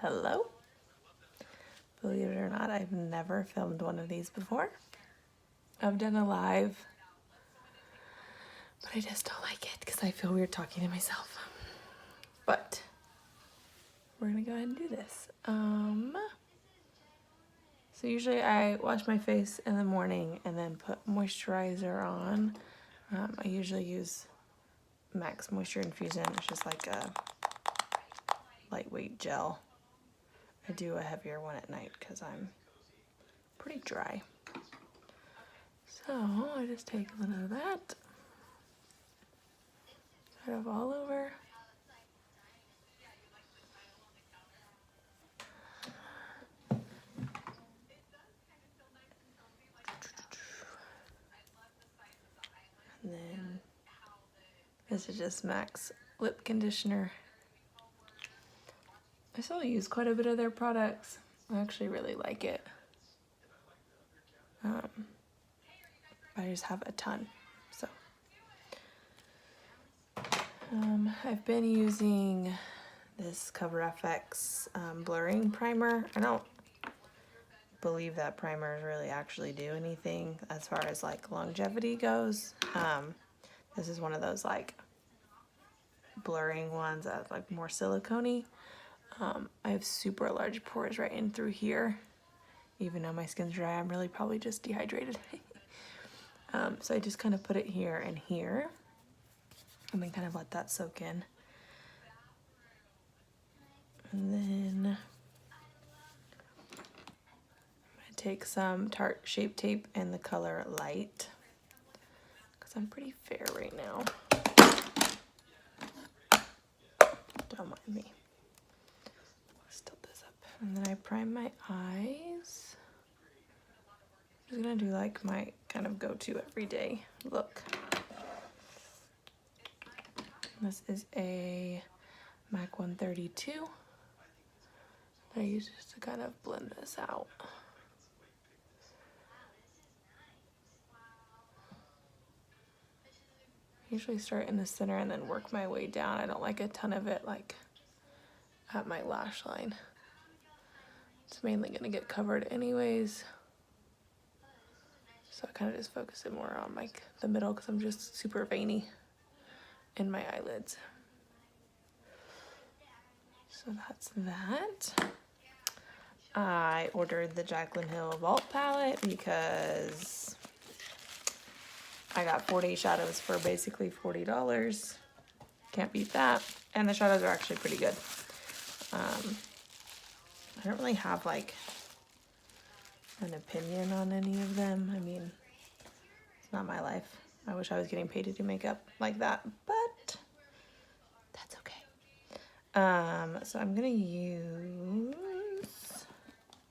Hello. Believe it or not, I've never filmed one of these before. I've done a live, but I just don't like it because I feel weird talking to myself. But we're gonna go ahead and do this. So usually I wash my face in the morning and then put moisturizer on. I usually use Max Moisture Infusion. It's just like a lightweight gel. I do a heavier one at night because I'm pretty dry. So I just take a little of that, sort of all over. And then this is just Max lip conditioner. I still use quite a bit of their products. I actually really like it. I just have a ton. So I've been using this Cover FX blurring primer. I don't believe that primers really actually do anything as far as like longevity goes. This is one of those like blurring ones that's like more silicone-y. I have super large pores right in through here. Even though my skin's dry, I'm really probably just dehydrated. So I just kind of put it here and here, and then kind of let that soak in. And then I take some Tarte Shape Tape in the color Light, because I'm pretty fair right now. Don't mind me. Let's tilt this up. And then I prime my eyes. I'm just gonna do like my kind of go-to everyday look. This is a MAC 132 that I use just to kind of blend this out. I usually start in the center and then work my way down. I don't like a ton of it like at my lash line. It's mainly gonna get covered anyways. So I kind of just focus it more on like the middle because I'm just super veiny in my eyelids. So that's that. I ordered the Jaclyn Hill Vault palette because I got 40 shadows for basically $40. Can't beat that. And the shadows are actually pretty good. I don't really have like an opinion on any of them. I mean, it's not my life. I wish I was getting paid to do makeup like that, but that's okay. So I'm gonna use,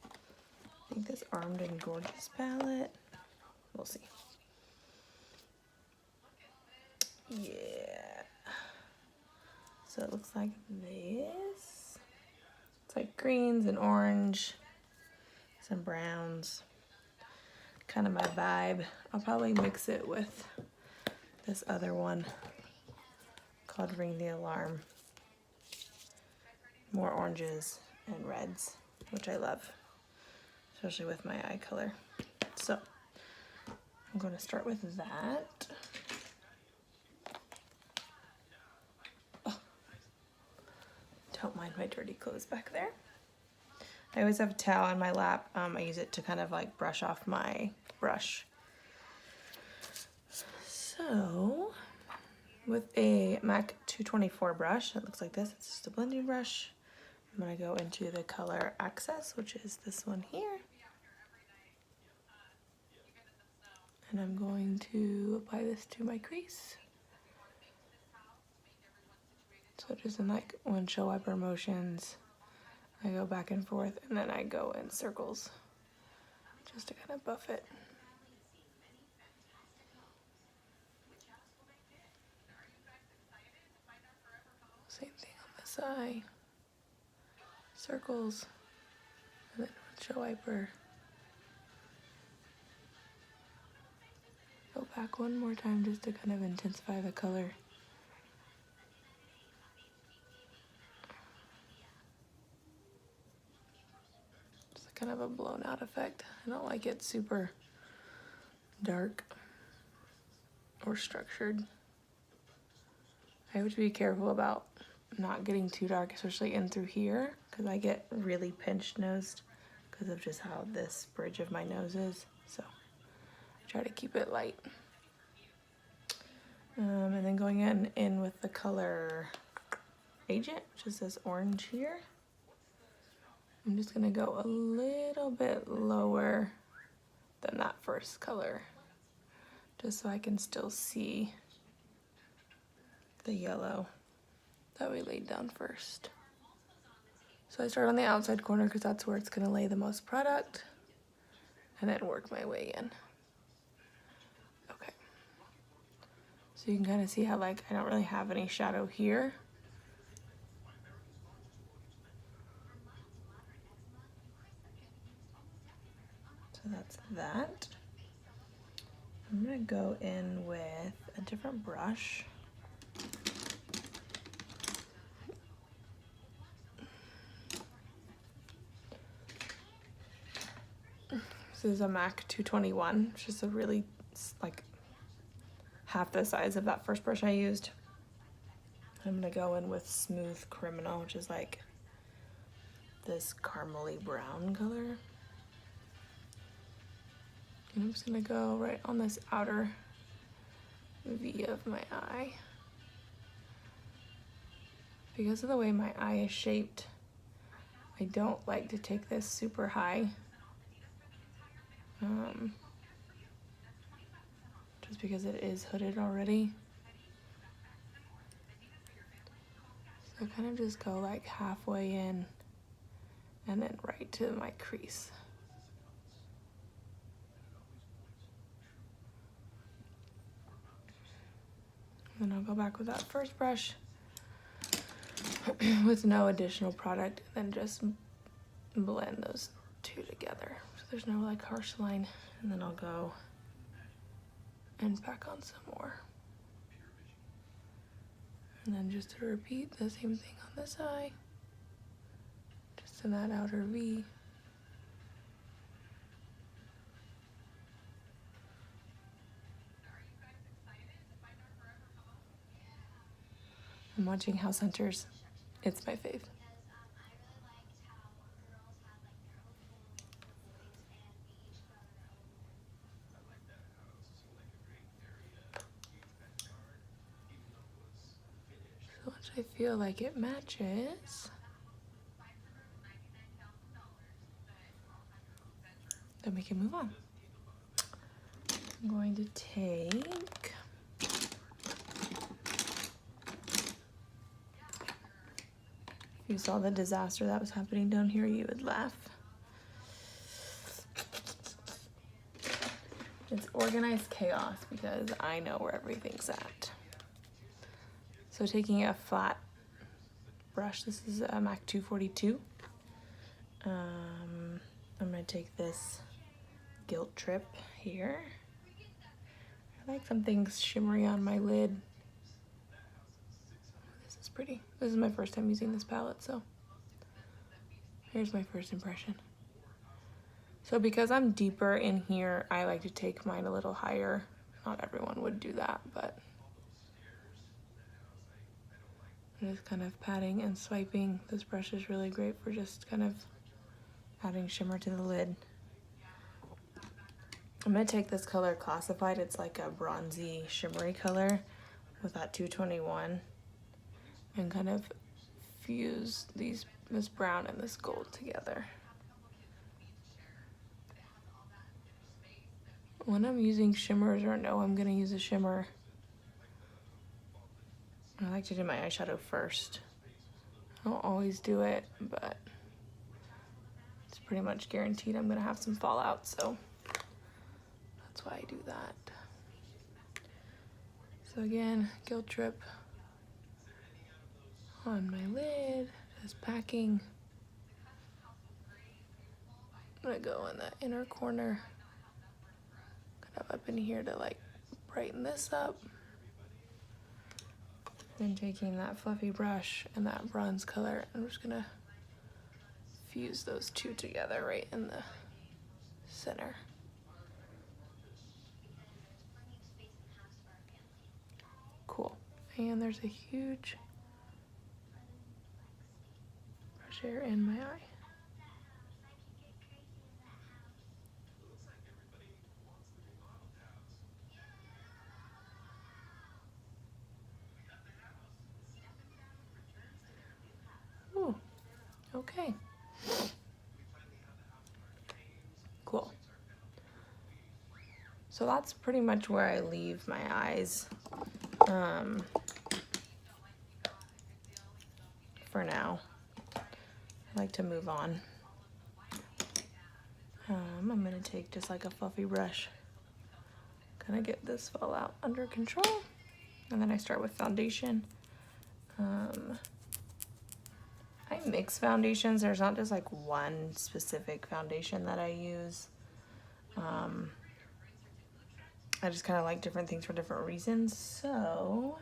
I think this Armed and Gorgeous palette. We'll see. Yeah. So it looks like this. It's like greens and orange, some browns. Kind of my vibe. I'll probably mix it with this other one called Ring the Alarm. More oranges and reds, which I love, especially with my eye color. So I'm going to start with that. Oh, don't mind my dirty clothes back there. I always have a towel on my lap. I use it to kind of like brush off my brush. So with a MAC 224 brush that looks like this, it's just a blending brush. I'm going to go into the color Access, which is this one here. And I'm going to apply this to my crease. So just in like windshield wiper motions, I go back and forth, and then I go in circles just to kind of buff it. Same thing on this eye. Circles, and then windshield wiper. Go back one more time just to kind of intensify the color. kind of a blown out effect. I don't like it super dark or structured. I have to be careful about not getting too dark, especially in through here, because I get really pinched nosed because of just how this bridge of my nose is. So I try to keep it light. And then going in with the color Agent, which is this orange here. I'm just gonna go a little bit lower than that first color, just so I can still see the yellow that we laid down first. So I start on the outside corner because that's where it's gonna lay the most product, and then work my way in. Okay. So you can kind of see how like I don't really have any shadow here. So that's that. I'm gonna go in with a different brush. This is a MAC 221, which is a really, like, half the size of that first brush I used. I'm gonna go in with Smooth Criminal, which is like this caramely brown color. And I'm just gonna go right on this outer V of my eye. Because of the way my eye is shaped, I don't like to take this super high. Just because it is hooded already. So kind of just go like halfway in and then right to my crease. Then I'll go back with that first brush with no additional product, and then just blend those two together. So there's no like harsh line, and then I'll go and pack on some more. And then just to repeat the same thing on this eye, just in that outer V. I'm watching House Hunters. It's my fave. So once I feel like it matches, then we can move on. I'm going to take if you saw the disaster that was happening down here, you would laugh. It's organized chaos because I know where everything's at. So taking a flat brush, this is a MAC 242. I'm gonna take this Guilt Trip here. I like something shimmery on my lid. This is pretty. This is my first time using this palette, so here's my first impression. So because I'm deeper in here, I like to take mine a little higher. Not everyone would do that, but I'm just kind of patting and swiping. This brush is really great for just kind of adding shimmer to the lid. I'm gonna take this color Classified. It's like a bronzy shimmery color with that 221 and kind of fuse this brown and this gold together. When I'm using shimmers or know I'm gonna use a shimmer, I like to do my eyeshadow first. I don't always do it, but it's pretty much guaranteed I'm gonna have some fallout, so that's why I do that. So again, Guilt Trip on my lid, just packing. I'm gonna go in the inner corner, kind of up in here to like brighten this up. Then taking that fluffy brush and that bronze color, I'm just gonna fuse those two together right in the center. Cool. And there's a huge brush area in my eye. Ooh, okay. Cool. So that's pretty much where I leave my eyes for now. I like to move on. I'm gonna take just like a fluffy brush, kind of get this fallout under control, and then I start with foundation. I mix foundations. There's not just like one specific foundation that I use. I just kind of like different things for different reasons. So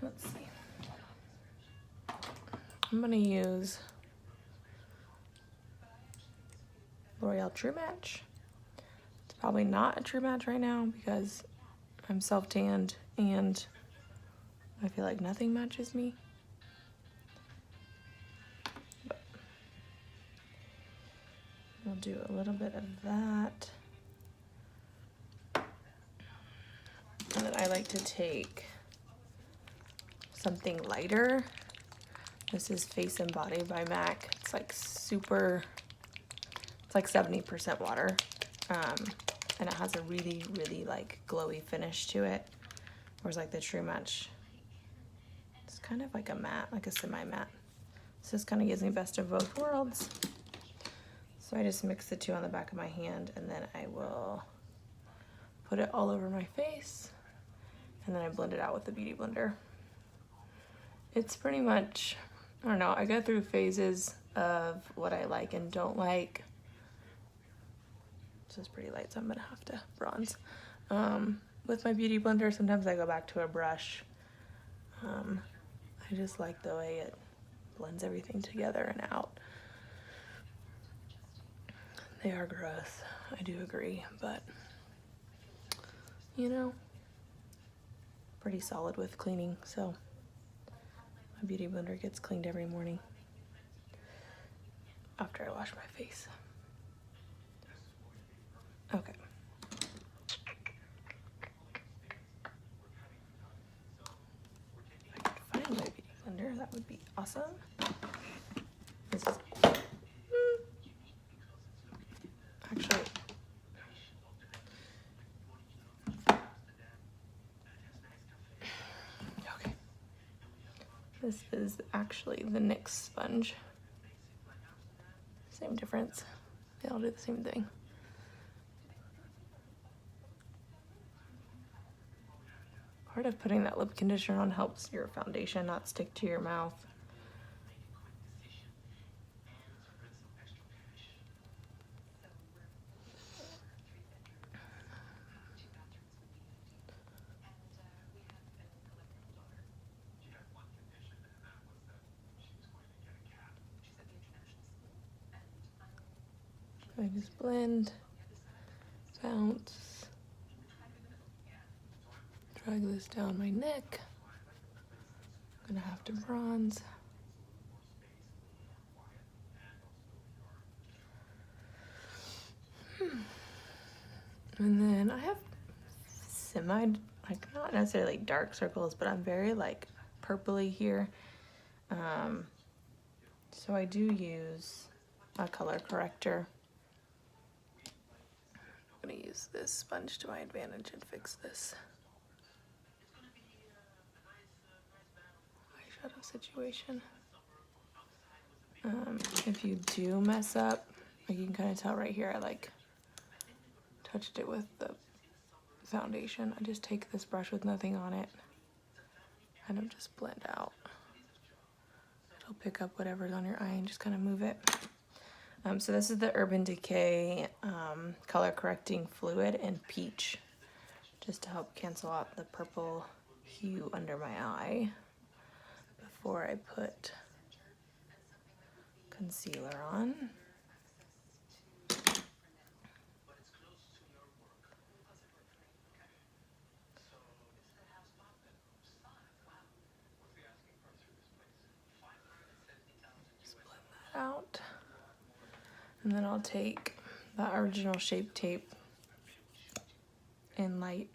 let's see. I'm gonna use L'Oreal True Match. It's probably not a True Match right now because I'm self-tanned and I feel like nothing matches me. But I'll do a little bit of that. And then I like to take something lighter. This is Face and Body by MAC. It's like super, it's like 70% water. And it has a really, really like glowy finish to it. Whereas like the True Match, it's kind of like a matte, like a semi-matte. So this kind of gives me best of both worlds. So I just mix the two on the back of my hand and then I will put it all over my face. And then I blend it out with the Beauty Blender. It's pretty much, I don't know, I go through phases of what I like and don't like. This is pretty light, so I'm gonna have to bronze. With my Beauty Blender, sometimes I go back to a brush. I just like the way it blends everything together and out. They are gross, I do agree, but you know, pretty solid with cleaning, so my Beauty Blender gets cleaned every morning after I wash my face. Okay. If I could find my Beauty Blender, that would be awesome. This is actually, okay. This is actually the NYX sponge. Same difference. They all do the same thing. Part of putting that lip conditioner on helps your foundation not stick to your mouth. I just blend, bounce, drag this down my neck. I'm gonna have to bronze. And then I have like not necessarily dark circles, but I'm very like purpley here. So I do use a color corrector. I'm gonna use this sponge to my advantage and fix this eyeshadow situation. If you do mess up, like you can kind of tell right here, I like touched it with the foundation. I just take this brush with nothing on it, kind of just blend out. It'll pick up whatever's on your eye and just kind of move it. So this is the Urban Decay color correcting fluid in peach, just to help cancel out the purple hue under my eye. before I put concealer on. Just blend that out. And then I'll take the original Shape Tape in light.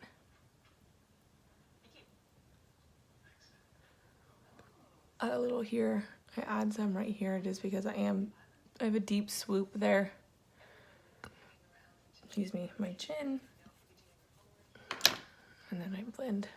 Add a little here. I add some right here just because I have a deep swoop there. Excuse me, my chin. And then I blend.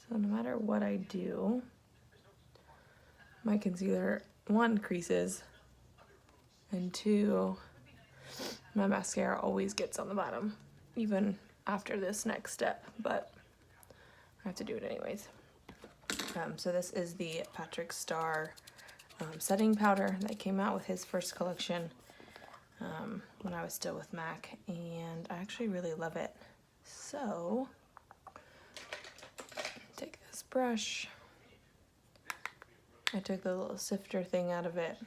So no matter what I do, my concealer, one, creases, and two, my mascara always gets on the bottom, even after this next step, but I have to do it anyways. So this is the Patrick Starr setting powder that came out with his first collection when I was still with MAC, and I actually really love it. So take this brush. I took the little sifter thing out of it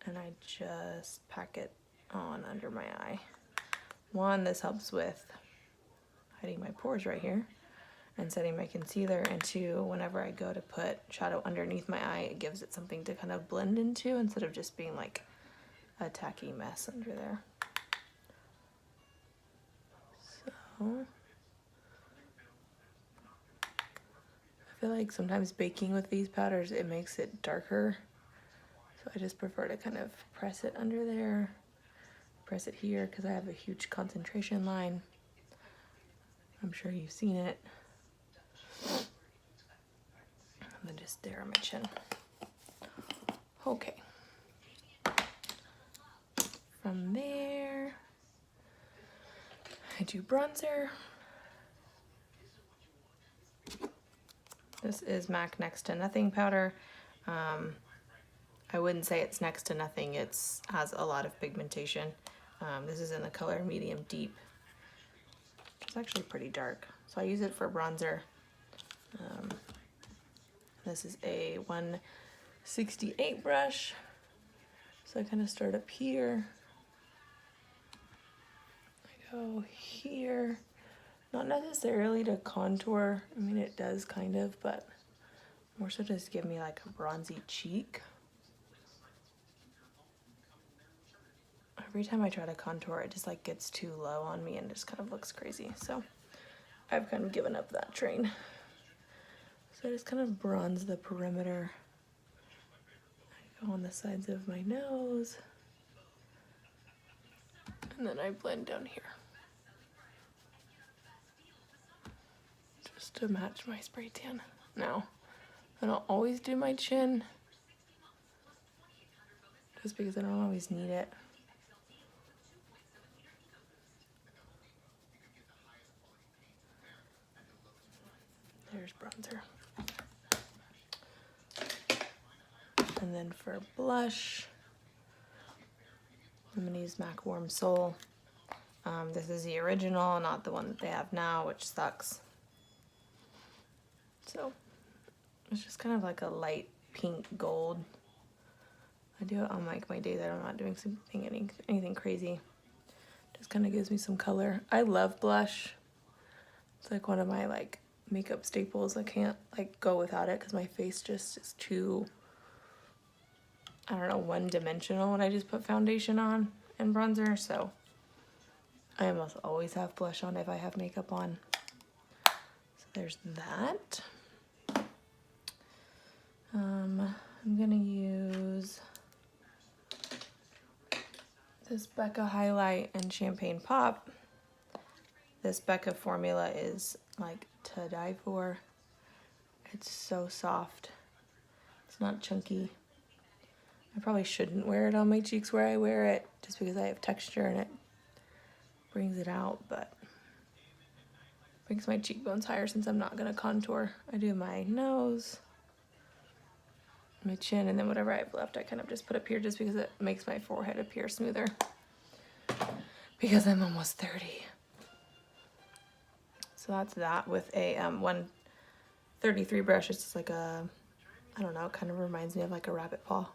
and I just pack it on under my eye. One, this helps with hiding my pores right here and setting my concealer, and two, whenever I go to put shadow underneath my eye, it gives it something to kind of blend into instead of just being like a tacky mess under there. So I feel like sometimes baking with these powders, it makes it darker. So I just prefer to kind of press it under there, press it here because I have a huge concentration line. I'm sure you've seen it. And then just there on my chin. Okay. From there, I do bronzer. This is MAC Next to Nothing powder. I wouldn't say it's next to nothing. It's has a lot of pigmentation. This is in the color medium deep. It's actually pretty dark. So I use it for bronzer. This is a 168 brush. So I kind of start up here. I go here. Not necessarily to contour. I mean, it does kind of, but more so just give me like a bronzy cheek. Every time I try to contour, it just like gets too low on me and just kind of looks crazy. So I've kind of given up that train. So I just kind of bronze the perimeter. I go on the sides of my nose. And then I blend down here. Just to match my spray tan. Now, I don't always do my chin. Just because I don't always need it. There's bronzer. And then for blush, I'm gonna use MAC Warm Soul. This is the original, not the one that they have now, which sucks. So it's just kind of like a light pink gold. I do it on like my days that I'm not doing anything crazy. Just kind of gives me some color. I love blush. It's like one of my like makeup staples. I can't like go without it because my face just is too, I don't know, one-dimensional when I just put foundation on and bronzer. So I almost always have blush on if I have makeup on. So there's that. I'm gonna use this Becca Highlight and Champagne Pop. This Becca formula is like to die for. It's so soft. It's not chunky. I probably shouldn't wear it on my cheeks where I wear it just because I have texture and it brings it out, but brings my cheekbones higher since I'm not gonna contour. I do my nose, my chin, and then whatever I have left I kind of just put up here just because it makes my forehead appear smoother because I'm almost 30. So that's that with a 133 brush. It's just like a, I don't know, it kind of reminds me of like a rabbit paw.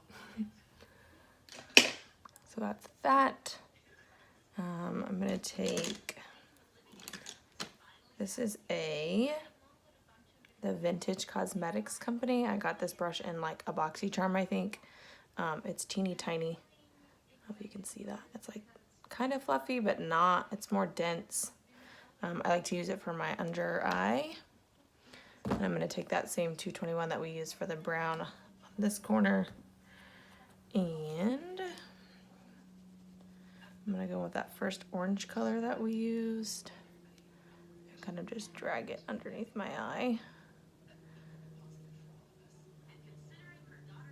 So that's that. I'm gonna take, this is the Vintage Cosmetics Company. I got this brush in like a BoxyCharm, I think. It's teeny tiny. I hope you can see that. It's like kind of fluffy, but not. It's more dense. I like to use it for my under eye. And I'm gonna take that same 221 that we used for the brown on this corner, and I'm gonna go with that first orange color that we used and kind of just drag it underneath my eye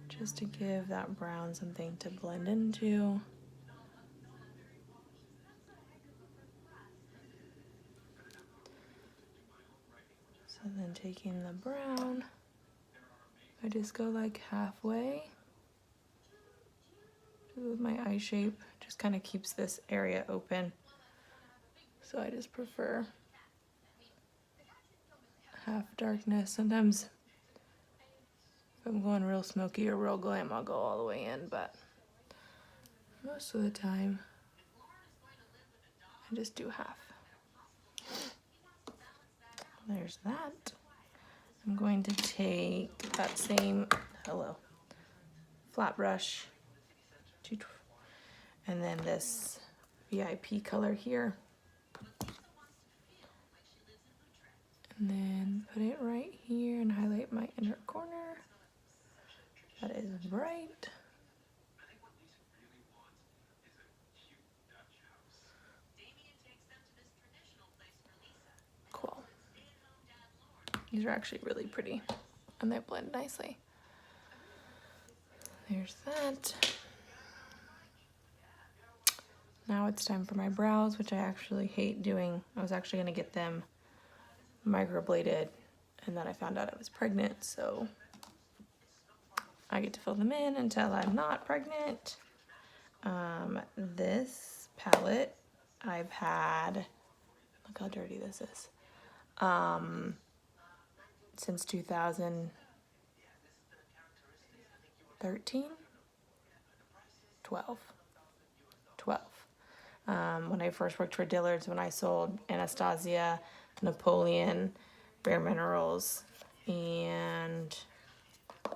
just to give that brown something to blend into. So then taking the brown, I just go like halfway with my eye shape. Just kind of keeps this area open. So I just prefer half darkness. Sometimes if I'm going real smoky or real glam, I'll go all the way in, but most of the time I just do half. There's that. I'm going to take that same, flat brush, and then this VIP color here. And then put it right here and highlight my inner corner. That is bright. Cool. These are actually really pretty and they blend nicely. There's that. Now it's time for my brows, which I actually hate doing. I was actually gonna get them microbladed, and then I found out I was pregnant, so I get to fill them in until I'm not pregnant. This palette I've had, look how dirty this is, since 2013, 12. When I first worked for Dillard's, when I sold Anastasia, Napoleon, Bare Minerals, and I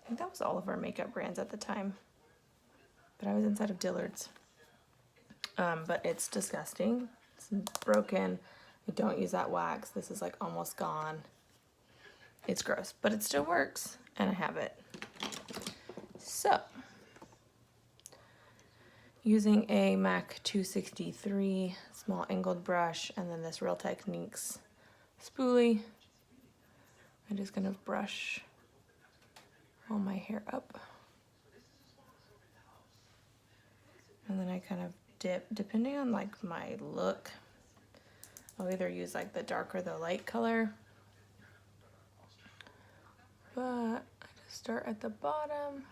think that was all of our makeup brands at the time. But I was inside of Dillard's. But it's disgusting. It's broken. I don't use that wax. This is like almost gone. It's gross, but it still works, and I have it. So, using a MAC 263 small angled brush and then this Real Techniques spoolie, I'm just gonna brush all my hair up. And then I kind of dip, depending on like my look, I'll either use like the dark or the light color. But I just start at the bottom,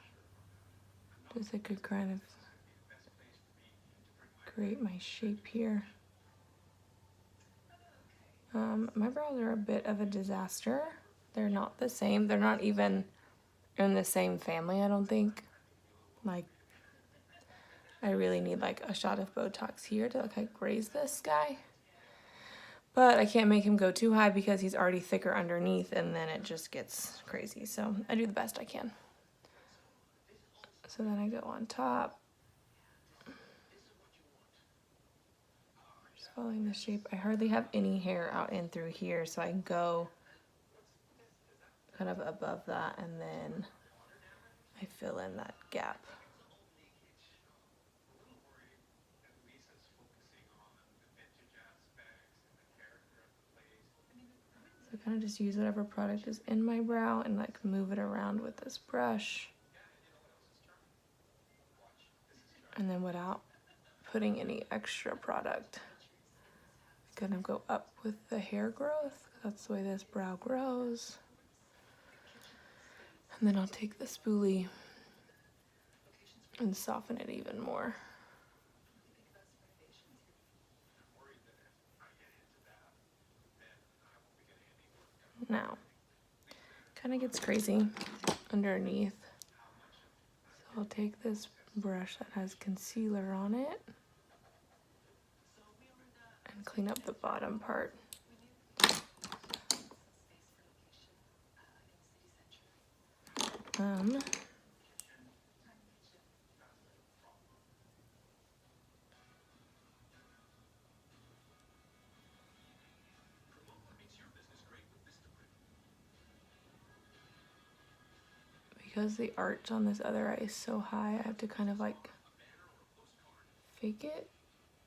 just so I could kind of create my shape here. My brows are a bit of a disaster. They're not the same. They're not even in the same family, I don't think. Like, I really need like a shot of Botox here to like raise this guy. But I can't make him go too high because he's already thicker underneath, and then it just gets crazy. So I do the best I can. So then I go on top. Just following the shape. I hardly have any hair out in through here, so I go kind of above that, and then I fill in that gap. So I kind of just use whatever product is in my brow and like move it around with this brush. And then without putting any extra product. gonna go up with the hair growth. That's the way this brow grows. And then I'll take the spoolie and soften it even more. Now, kind of gets crazy underneath. So I'll take this brush that has concealer on it and clean up the bottom part. Because the arch on this other eye is so high, I have to kind of like fake it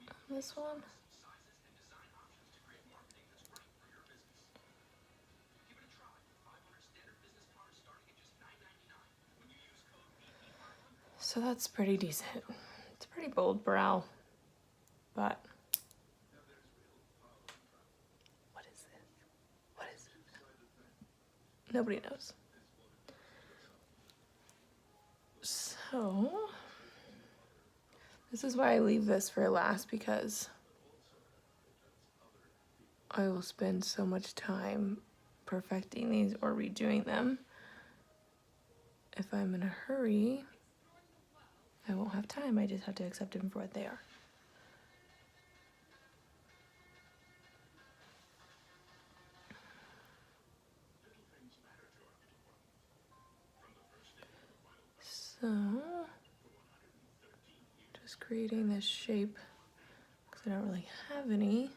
on this one. So that's pretty decent. It's a pretty bold brow, but what is this? What is it? Nobody knows. So this is why I leave this for last, because I will spend so much time perfecting these or redoing them. If I'm in a hurry, I won't have time. I just have to accept them for what they are. So, just creating this shape because I don't really have any.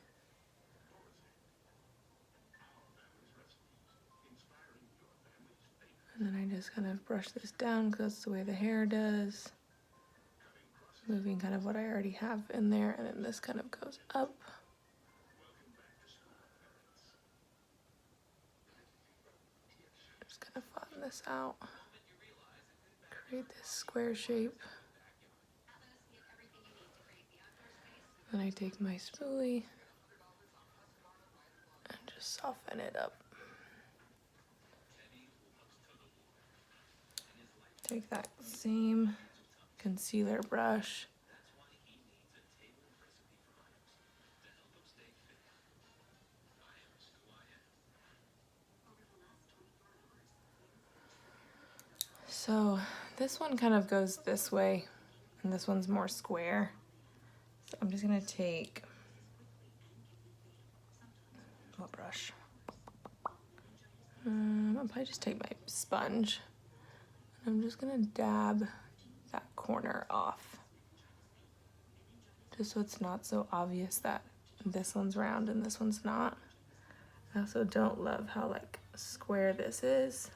And then I just kind of brush this down because that's the way the hair does. Moving kind of what I already have in there, and then this kind of goes up. Just kind of flatten this out. Create this square shape. Then I take my spoolie and just soften it up. Take that same concealer brush so this one kind of goes this way and this one's more square, so I'm just gonna take what brush? I'll probably just take my sponge. I'm just gonna dab that corner off, just so it's not so obvious that this one's round and this one's not. I also don't love how like square this is,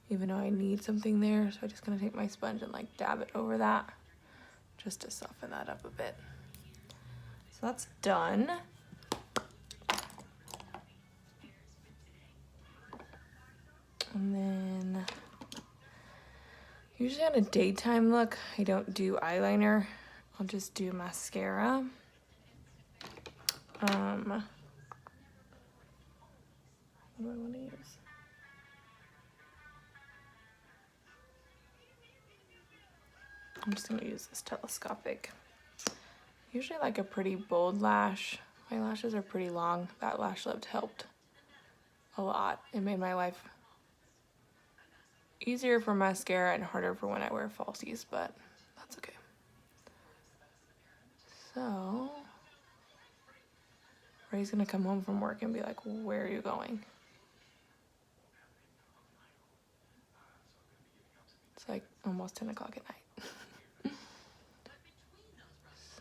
even though I need something there. So I'm just gonna take my sponge and like dab it over that, just to soften that up a bit. So that's done. And then usually on a daytime look, I don't do eyeliner. I'll just do mascara. What do I want to use? I'm just gonna use this telescopic. Usually like a pretty bold lash. My lashes are pretty long. That lash lift helped a lot. It made my life easier for mascara and harder for when I wear falsies, but that's okay. So, Ray's gonna come home from work and be like, where are you going? It's like almost 10 o'clock at night.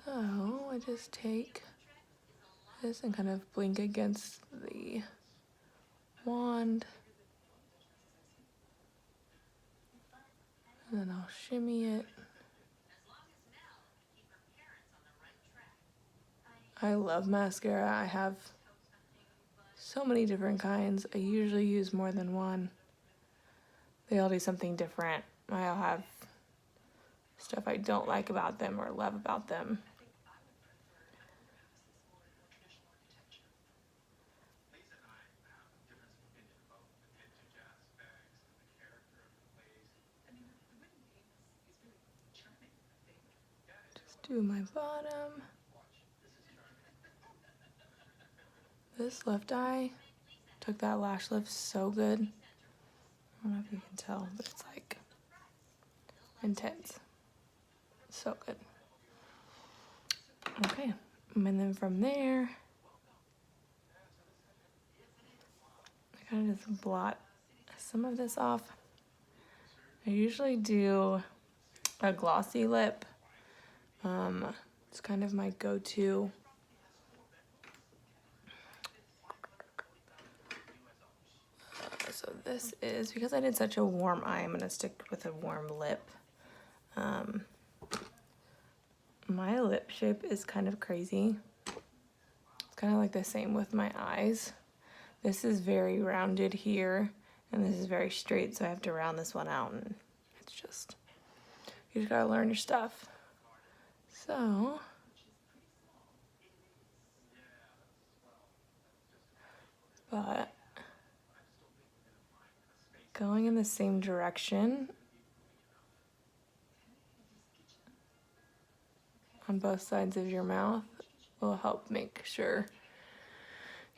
So, I just take this and kind of blink against the wand. And then I'll shimmy it. I love mascara. I have so many different kinds. I usually use more than one. They all do something different. I all have stuff I don't like about them or love about them. do my bottom. This left eye took that lash lift so good. I don't know if you can tell, but it's like intense. So good. Okay, and then from there, I kind of just blot some of this off. I usually do a glossy lip. It's kind of my go-to. So this is, because I did such a warm eye, I'm gonna stick with a warm lip. My lip shape is kind of crazy. It's kind of like the same with my eyes. This is very rounded here, and this is very straight, so I have to round this one out, and it's just, you just gotta learn your stuff. So, but going in the same direction on both sides of your mouth will help make sure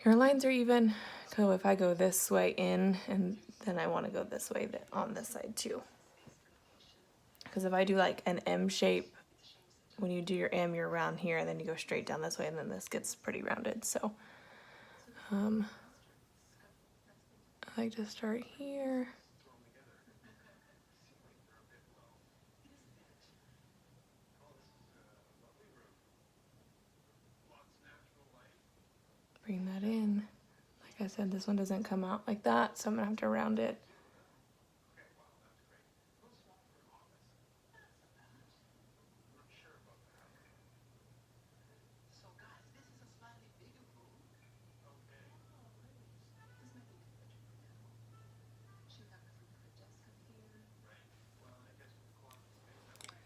your lines are even. So if I go this way in, and then I want to go this way on this side too. Because if I do like an M shape, when you do your M, you're round here, and then you go straight down this way, and then this gets pretty rounded. So I like to start here. Bring that in. Like I said, this one doesn't come out like that, so I'm gonna have to round it.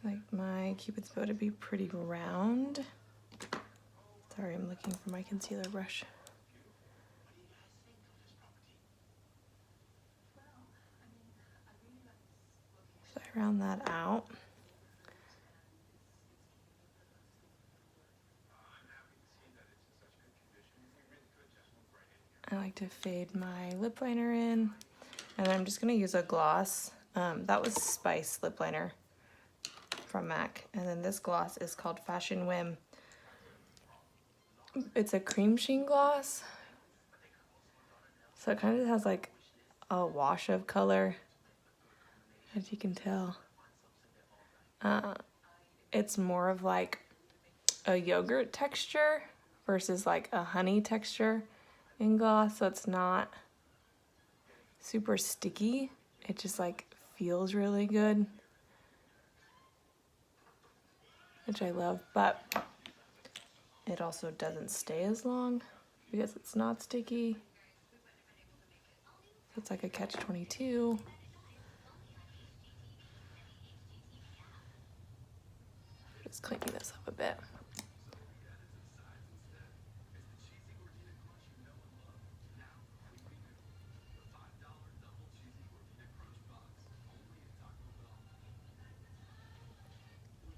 Like my Cupid's bow to be pretty round. Sorry, I'm looking for my concealer brush. So I round that out. I like to fade my lip liner in, and then I'm just gonna use a gloss. That was Spice lip liner from MAC, and then this gloss is called Fashion Whim. It's a cream sheen gloss, so it kind of has like a wash of color, as you can tell. It's more of like a yogurt texture versus like a honey texture in gloss, so it's not super sticky. It just like feels really good, which I love, but it also doesn't stay as long because it's not sticky. So it's like a catch-22. Just cleaning this up a bit.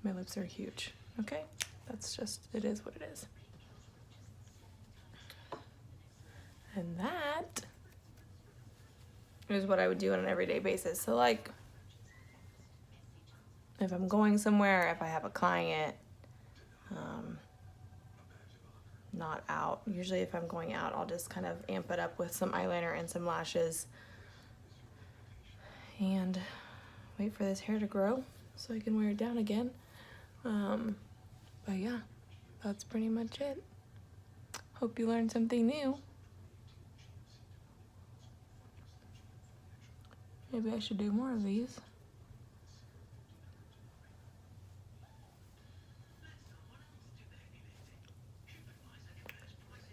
My lips are huge, okay? That's just, it is what it is. And that is what I would do on an everyday basis. So like, if I'm going somewhere, if I have a client, not out. Usually if I'm going out, I'll just kind of amp it up with some eyeliner and some lashes and wait for this hair to grow so I can wear it down again. But yeah, that's pretty much it. Hope you learned something new. Maybe I should do more of these.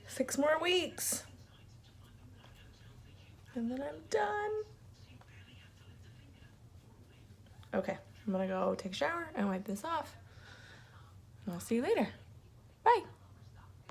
Six more weeks. And then I'm done. Okay, I'm gonna go take a shower and wipe this off. And I'll see you later.